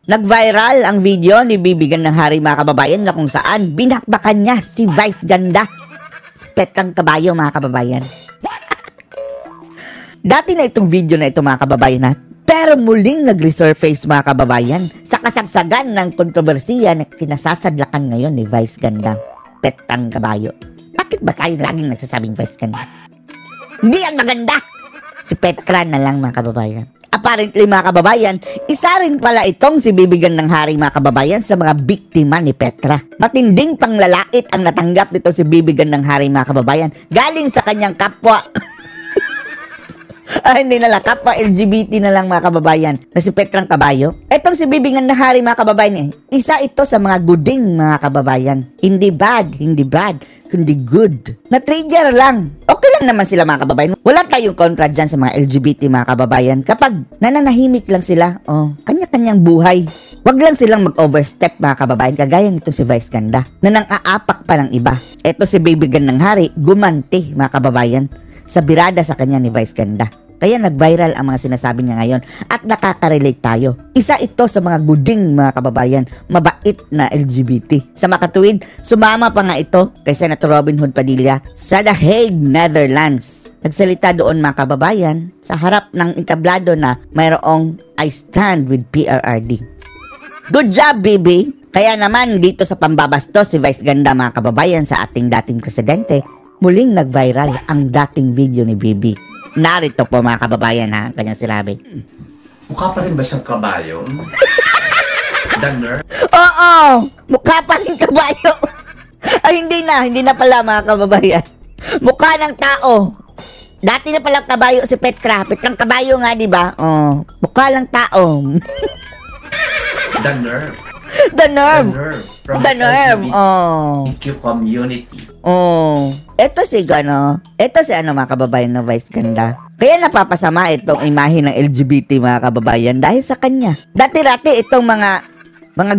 Nag-viral ang video ni Bibigan ng Hari mga kababayan na kung saan binakbakan niya si Vice Ganda. Si Petrang Kabayo mga kababayan. Dati na itong video na ito mga kababayan pero muling nag-resurface mga kababayan sa kasagsagan ng kontrobersiya na kinasasadlakan ngayon ni Vice Ganda, Petrang Kabayo. Bakit ba tayo laging nagsasabing Vice Ganda? Hindi yan maganda! Si Petra na lang mga kababayan. Apparently mga kababayan, isa rin pala itong si Bibigan ng Hari mga kababayan sa mga biktima ni Petra. Matinding panglalait ang natanggap nito si Bibigan ng Hari mga kababayan galing sa kanyang kapwa. Hindi na lang, kapwa LGBT na lang mga kababayan na si Petrang Kabayo. Etong si Bibigan ng Hari mga kababayan isa ito sa mga guding mga kababayan. Hindi bad, kundi good. Na-trigger lang. Okay lang naman sila mga kababayan. Wala tayong kontra dyan sa mga LGBT mga kababayan. Kapag nananahimik lang sila, kanya-kanyang buhay. Wag lang silang mag-overstep mga kababayan. Kagaya nito si Vice Ganda na nang-aapak pa ng iba. Eto si Bibigan ng Hari, gumanti mga kababayan sa birada sa kanya ni Vice Ganda. Kaya nag-viral ang mga sinasabi niya ngayon at nakaka-relate tayo. Isa ito sa mga guding mga kababayan, mabait na LGBT. Sa makatuwid, sumama pa nga ito kay Senator Robin Hood Padilla sa The Hague, Netherlands. Nagsalita doon mga kababayan sa harap ng entablado na mayroong I stand with PRRD. Good job, Bibi! Kaya naman dito sa pambabastos si Vice Ganda mga kababayan sa ating dating presidente, muling nag-viral ang dating video ni Bibi. Narito po mga kababayan kanyang sinabi. Mukha pa rin ba siyang kabayo? Danger? Oo! Mukha pa rin kabayo! Ay hindi na pala mga kababayan. Mukha ng tao. Dati na palang kabayo si Petra. Petrang Kabayo nga diba? Mukha lang tao. The nerve. The nerve. From the nerve. LGBTQ community. Ito si mga kababayan na Vice Ganda. Kaya napapasama itong imahe ng LGBT mga kababayan dahil sa kanya. Dati-dati itong mga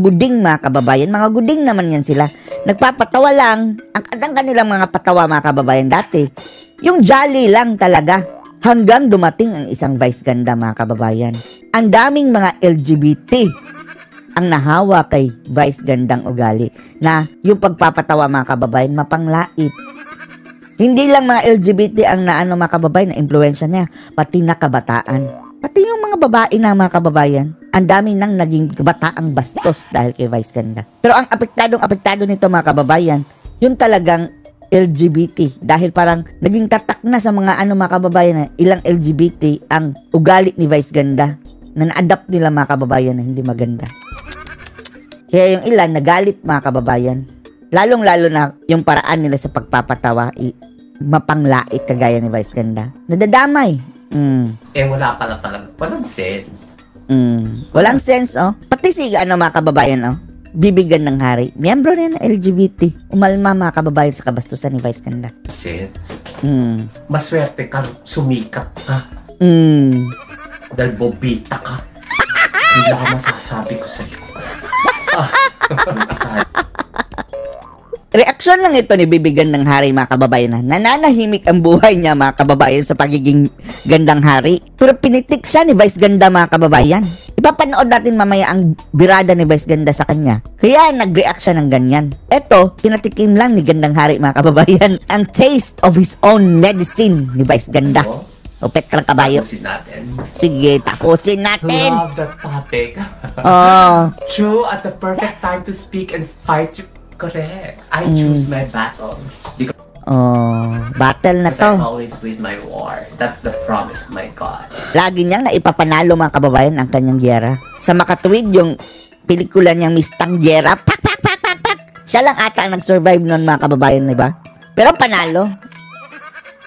guding mga kababayan, mga guding naman yan sila. Nagpapatawa lang. Ang kanilang mga patawa mga kababayan dati, yung jolly lang talaga. Hanggang dumating ang isang Vice Ganda mga kababayan. Ang daming mga LGBT ang nahawa kay Vice Gandang ugali na yung pagpapatawa mga kababayan mapanglait. Hindi lang mga LGBT ang mga kababayan na impluwensya niya, pati na kabataan. Pati yung mga babae na mga kababayan, ang dami nang naging kabataang bastos dahil kay Vice Ganda. Pero ang apektado nito mga kababayan, yung talagang LGBT dahil parang naging tatak na sa mga mga kababayan na ilang LGBT ang ugali ni Vice Ganda na na-adapt nila mga kababayan na hindi maganda. Kaya yung ilan nagalit mga kababayan. Lalong-lalo na yung paraan nila sa pagpapatawa mapanglait kagaya ni Vice Ganda. Nadadamay. Wala pala talaga. Walang sense. Walang sense Pati si mga kababayan Bibigan ng Hari. Miyembro na ng LGBT. Umalma mga kababayan sa kabastusan ni Vice Ganda. Sense. Maswerte ka. Sumikat ka. Dahil bobita ka. Hindi lang masasabi ko sa'yo. Reaksyon lang ito ni Bibigan ng Hari mga kababayan na nananahimik ang buhay niya mga kababayan sa pagiging gandang hari. Pero pinitik siya ni Vice Ganda mga kababayan. Ipapanood natin mamaya ang birada ni Vice Ganda sa kanya. Kaya nag-react siya ng ganyan. Ito, pinatikim lang ni Gandang Hari mga kababayan ang taste of his own medicine ni Vice Ganda. O Petrang Kabayo. Tapusin natin. Sige, tapusin natin. Love the topic. True at the perfect time to speak and fight. Correct. I choose my battles. Battle na to. I always win my war. That's the promise of my God. Lagi niyang naipapanalo mga kababayan ang kanyang giyera. Sa makatuwid yung pelikula niyang Mistang Giyera. Pak! Siya lang ata ang nag-survive noon mga kababayan, diba? Pero panalo.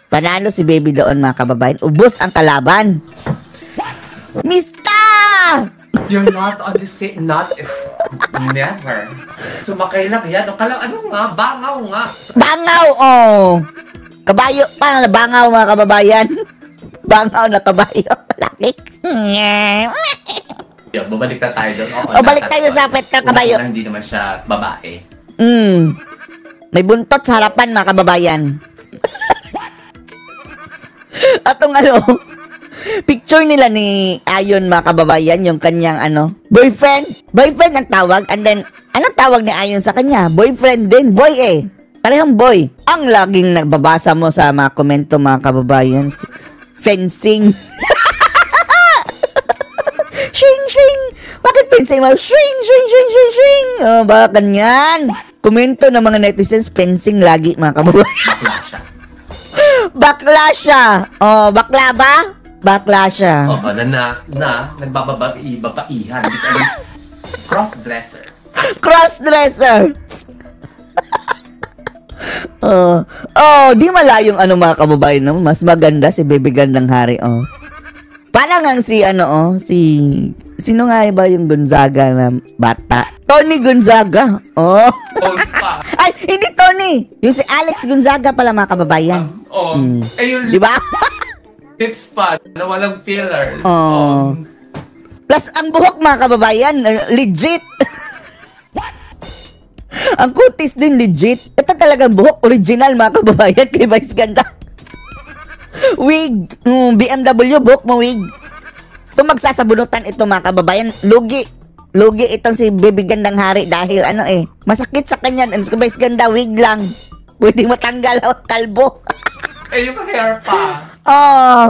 Panalo si Baby doon mga kababayan. Ubos ang kalaban. Mista! You're not on the same, never. Sumakay lang yan. Bangaw nga. Bangaw, Kabayo pa na bangaw mga kababayan. Bangaw na kabayo. Laki. Babalik na tayo doon. Balik tayo sa Petrang Kabayo. Hindi naman siya babae. May buntot sa harapan mga kababayan. Atong Picture nila ni Ayon, mga kababayan, yung kanyang boyfriend. Boyfriend ang tawag, and then, anong tawag ni Ayon sa kanya? Boyfriend din, boy eh. Parehong boy. Ang laging nagbabasa mo sa mga komento, mga kababayan. Fencing. Shing, shing. Bakit fencing mo? Shing, shing, shing, shing, shing. Oh, baka ganyan. Komento ng mga netizens, fencing lagi, mga kababayan. Bakla siya. Bakla siya. Oh, bakla ba? Bakla siya. Oo, nagbababaihan. Crossdresser. Crossdresser. Di malayong mga kababayan, no? Mas maganda si Baby Gandang Hari, Parang ang sino nga ba yung Gonzaga na bata? Tony Gonzaga. Ay, hindi Tony. Yung si Alex Gonzaga pala, mga kababayan. Ayun. Di ba? Tips pa na walang fillers. Plus, ang buhok, mga kababayan, legit. Ang kutis din legit. Ito talagang buhok, original, mga kababayan, kay Vice Ganda. Wig. BMW, buhok mo wig. Kung magsasabunutan ito, mga kababayan, lugi. Lugi itong si Baby Gandang Hari dahil masakit sa kanya. Ang Vice Ganda, wig lang. Pwede matanggal kalbo. Yung hair pa.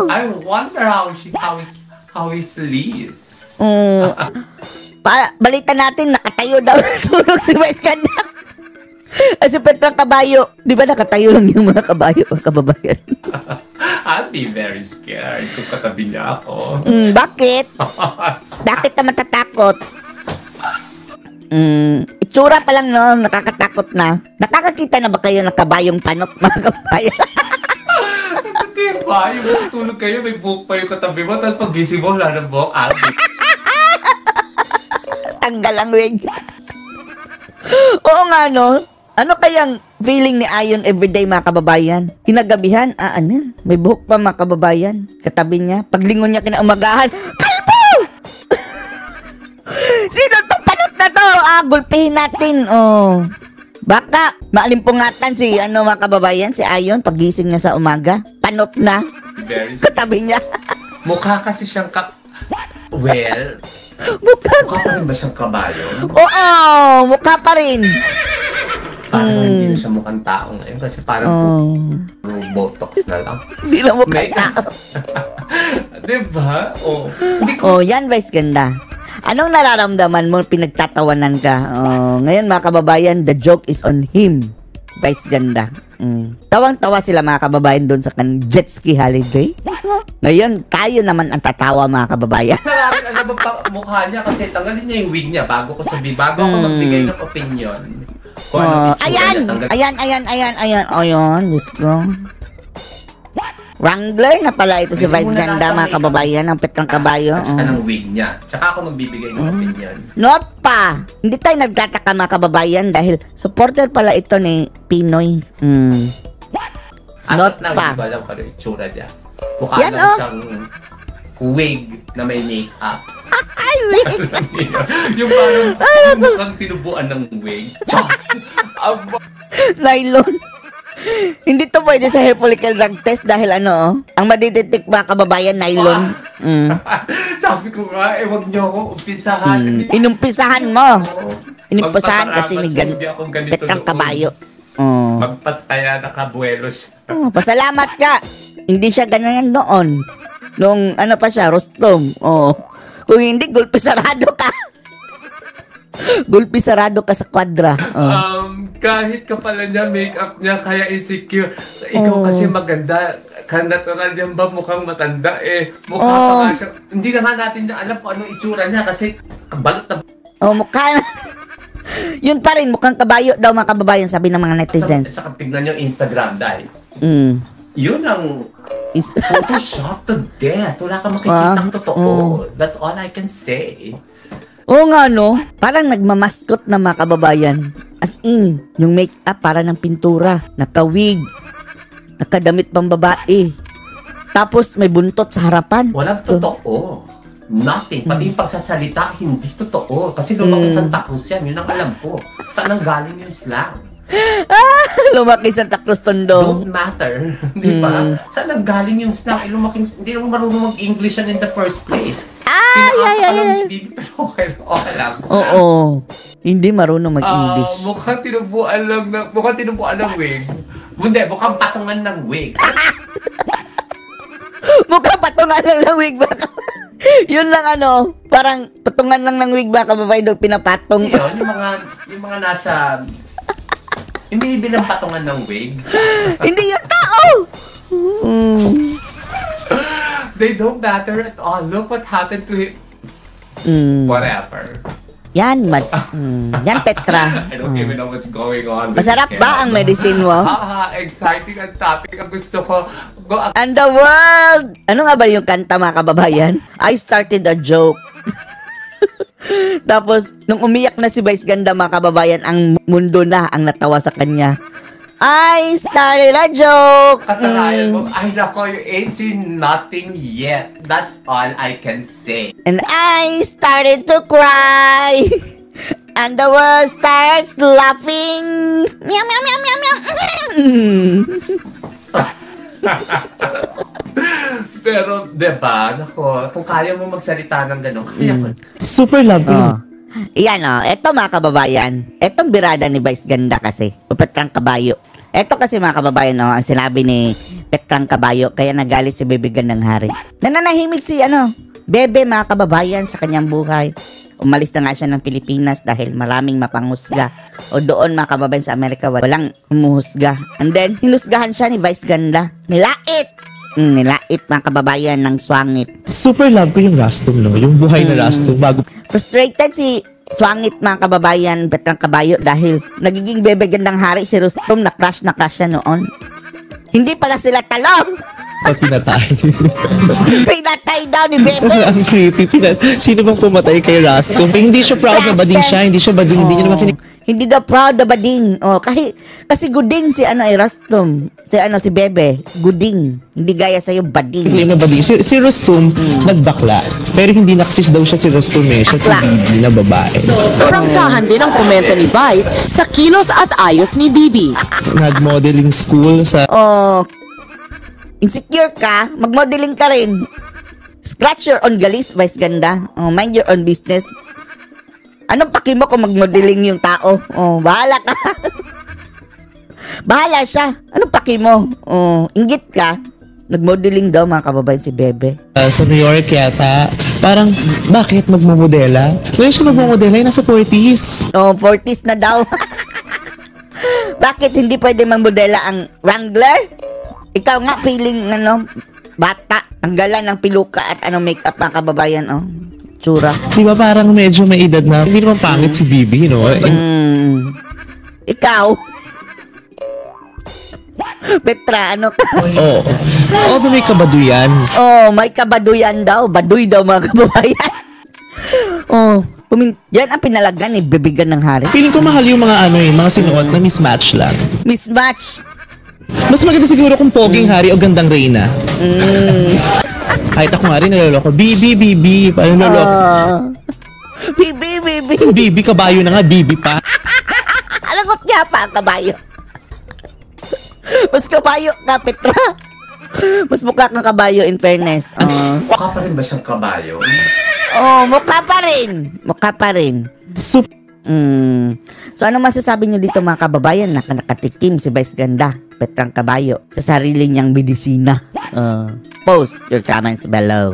I wonder how he sleeps. Balita natin, nakatayo daw natulog si Vice Ganda. Ay, si Petrang Kabayo. Di ba nakatayo lang yung mga kababayan? I'll be very scared kung katabi niya ako. Bakit? Bakit ka matatakot? Itsura pa lang, no? Nakakatakot na. Nakakakita na ba kayo ng kabayong panot, mga kababayan? Kasi diba, yung matutulog kayo, may buhok pa yung katabi mo, tapos pag gising mo, wala ng buhok. Tanggal ang wig. Oo nga, no? Ano kayang feeling ni Ayon everyday, mga kababayan? Kinagabihan, may buhok pa, mga kababayan. Katabi niya, paglingon niya kinaumagahan, kalbo! Sino tong panot na to? Gulpihin natin. Baka maalimpungatan si mga kababayan, si Ayon, pagising niya sa umaga. Panot na. Katabi niya. Mukha kasi siyang Well, mukha pa rin ba siyang kabayo? Oo, mukha pa rin. Parang hindi na siya mukhang tao ngayon kasi parang Botox na lang. Hindi na mukhang tao. Diba? Yan, Vice Ganda. Anong nararamdaman mo, pinagtatawanan ka? Ngayon, mga kababayan, the joke is on him. Vice Ganda. Tawang-tawa sila, mga kababayan, doon sa jet ski holiday. Ngayon, tayo naman ang tatawa, mga kababayan. Alam mo pa mukha niya kasi tanggalin niya yung wig niya bago ako magbigay ng opinion. Kung ano ayan, Diyos ko. Wrangler na pala ito si Vice Ganda, mga kababayan, ang Petrang Kabayo. Tsaka ng wig niya. Tsaka ako magbibigay ng opinion. Not pa! Hindi tayo nagtataka, mga kababayan, dahil supporter pala ito ni Pinoy. Not pa. Hindi ko alam kung ano yung itsura niya. Mukha lang siyang wig na may make-up. Ay, wig! Yung parang mukhang tinubuan ng wig. Diyos! Nylon. Hindi to pwede sa hair follicle drug test dahil ang madidetect, mga kababayan, nylon. Sabi ko nga, wag niyo akong umpisahan. Inumpisahan mo. Inumpisahan kasi ni Petrang Kabayo. Magpastaya, nakabuelo siya. Pasalamat ka. Hindi siya ganyan noon. Nung pa siya, Rostom. Kung hindi, gulpi sarado ka. Gulpi sarado ka sa kwadra. Kahit kapala niya, make-up niya, kaya insecure. Ikaw kasi maganda. Natural yan ba mukhang matanda Mukha pa nga siya. Hindi na nga natin na alam kung anong itsura niya kasi balot na. Mukha na. Yun pa rin, mukhang kabayo daw, mga kababayan, sabi ng mga netizens. Saka tignan yung Instagram dahil. Yun ang Photoshop to death. Wala ka makikita totoo. That's all I can say. Oo nga, no? Parang nagmamaskot na, mga kababayan. As in, yung make-up para ng pintura. Nakawig. Nakadamit pang babae. Tapos may buntot sa harapan. Walang totoo. Nothing. Pati yung pagsasalita, hindi totoo. Kasi lumang Santa Cruz yan. Yun ang alam ko. Saan ang galing yung slang? Lumaki Santa Cruz Tondo. Don't matter. Di ba? Saan nanggaling yung snack? Hindi naman marunong mag-English yan in the first place. Pinakasa lang si Bibi, pero okay lang. Oo. Hindi marunong mag-English. Mukhang tinubuan ng wig. Hindi, mukhang patungan ng wig. Mukhang patungan lang ng wig ba? Yun lang parang patungan lang ng wig ba kababay doon pinapatong. Yun, yung mga nasa... Hindi bilang patungan ng wig. Hindi yung tao! They don't matter at all. Look what happened to him. Whatever. Yan, yan Petra. I don't even know what's going on. Masarap ba ang medicine mo? Exciting ang topic. Ang gusto ko. And the world! Ano nga ba yung kanta mga kababayan? I started a joke. Tapos, nung umiyak na si Vice Ganda mga kababayan, ang mundo na ang natawa sa kanya. I started a joke! Katalayan mo, ay nako, you ain't seen nothing yet. That's all I can say. And I started to cry. And the world starts laughing. Meow, meow, meow, meow, meow. Pero, diba, nako, kung kaya mo magsalita ng gano'n, kaya ko. Super love ko yun. Iyan eto mga kababayan. Etong birada ni Vice Ganda kasi, Petrang Kabayo. Eto kasi mga kababayan, ang sinabi ni Petrang Kabayo, kaya nagalit si Bebe Gandang Hari. Nananahimik si Bebe mga kababayan sa kanyang buhay. Umalis na nga siya ng Pilipinas dahil maraming mapanghusga. O doon mga kababayan sa Amerika, walang humuhusga. And then, hinusgahan siya ni Vice Ganda. Nilait! Nilait mga kababayan ng swangit. Super love ko yung Rastum, no? Yung buhay na Rastum bago. Frustrated si swangit mga kababayan, Petrang Kabayo dahil nagiging Bebe Gandang Hari si Rustom na crush siya noon. Hindi pala sila talong! Pag pinatay. Pinatay daw ni Bebe! Kasi ang creepy. Sino bang pumatay kay Rastum? Hindi siya proud na bading siya. Hindi siya bading. Hindi niya naman Hindi daw proud na bading. Kasi guding si Rastum. Si Bebe. Guding. Hindi gaya sa'yo bading. claim na bading. Si Rustum, nagbakla. Pero hindi naksis daw siya si Rustum Siya si Bibi na babae. Prangkahan din ang komento ni Vice sa kilos at ayos ni Bibi. Nag-modeling school sa... Insecure ka, mag-modeling ka rin. Scratch your own galis, Vice Ganda. Mind your own business. Anong paki mo kung mag-modeling yung tao? Bahala ka. Bahala siya. Anong paki mo? Inggit ka. Nag-modeling daw mga kababayan si Bebe. Sa New York yata. Parang, bakit magmamodela? Kaya siya magmamodela, nasa 40s. 40s na daw. Bakit hindi pwede magmodela ang Wrangler? Ikaw nga feeling bata. Ang gala ng piluka at makeup mga kababayan, tsura. Di ba parang medyo may edad na, hindi naman pangit si Bibi, no? Ikaw? Petra, ka? Oo. Although may kabaduyan. May kabaduyan daw. Baduy daw mga kababayan. Yan ang pinalagan ni Bebe Gandang Hari. Feeling ko mahal yung mga mga sinuot na mismatch lang. Mismatch. Mas maganda siguro kung poging hari o gandang reyna. Kahit ako nga rin naloloko. Bibi. Paano naloloko? Bibi. Bibi, kabayo na nga. Bibi pa. Alagot niya pa ang kabayo. Mas kabayo ka, Petra. Mas mukha kang kabayo in fairness. Mukha pa rin ba siyang kabayo? Mukha pa rin. So, ano masasabi niyo dito mga kababayan na nakatikim si Vice Ganda, Petrang Kabayo, sa sarili niyang medisina? Post your comments below.